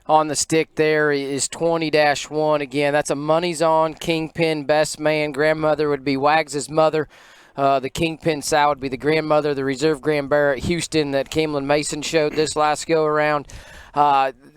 on the stick there is 20-1. Again, that's a money's on Kingpin best man. Grandmother would be Wags' mother. The Kingpin sow would be the grandmother, the reserve Grand Barrett Houston that Cameron Mason showed this last go around.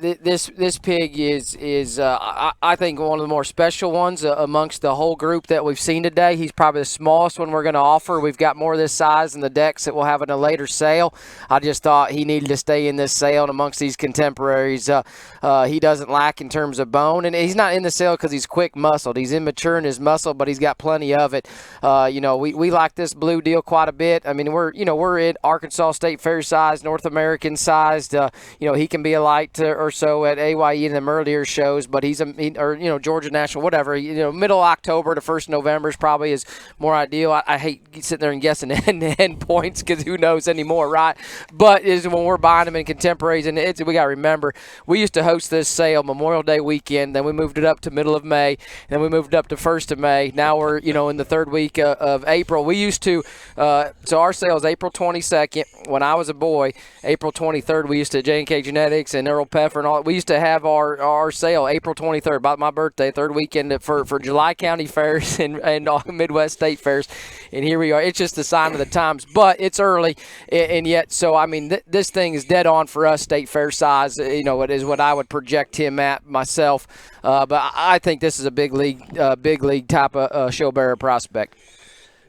This pig is I think one of the more special ones amongst the whole group that we've seen today. He's probably the smallest one we're going to offer. We've got more of this size in the decks that we'll have in a later sale. I just thought he needed to stay in this sale and amongst these contemporaries. He doesn't lack in terms of bone, and he's not in the sale because he's quick muscled. He's immature in his muscle, but he's got plenty of it. We like this blue deal quite a bit. I mean, we're in Arkansas State Fair size, North American sized. He can be a light or so at AYE in the earlier shows, but Georgia National, whatever. Middle October to 1st November is probably is more ideal. I hate sitting there and guessing end points because who knows anymore, right? But is when we're buying them in contemporaries, and we got to remember we used to host this sale Memorial Day weekend, then we moved it up to middle of May, then we moved it up to 1st of May. Now we're in the third week of April. We used to so our sale is April 22nd. When I was a boy, April 23rd, we used to J&K Genetics and Earl Peffer and all. We used to have our sale April 23rd, about my birthday, third weekend for July County fairs and all Midwest State fairs. And here we are. It's just a sign of the times, but it's early, and yet, so I mean, this thing is dead on for us, State Fair size. It is what I would project him at myself. But I think this is a big league type of show bearer prospect.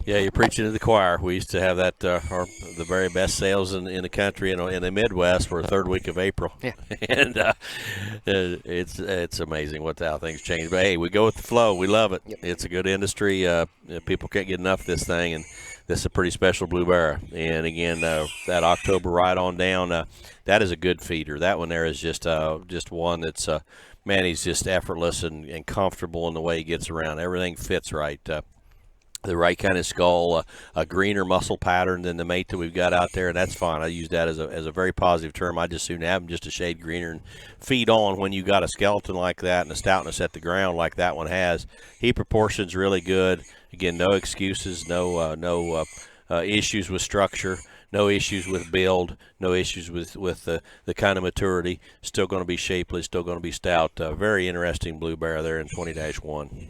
Yeah, you're preaching to the choir. We used to have that the very best sales in the country in the Midwest were third week of April. Yeah, and it's amazing how things change. But hey, we go with the flow. We love it. Yep. It's a good industry. People can't get enough of this thing, and this is a pretty special blue bear. And again, that October right on down, that is a good feeder. That one there is just one that's man, he's just effortless and comfortable in the way he gets around. Everything fits right. The right kind of skull, a greener muscle pattern than the mate that we've got out there, and that's fine. I use that as a very positive term. I just soon have him just a shade greener and feed on when you got a skeleton like that and a stoutness at the ground like that one has. He proportions really good. Again, no excuses, no issues with structure, no issues with build, no issues with the kind of maturity. Still going to be shapely, still going to be stout. Very interesting blue bear there in 20-1.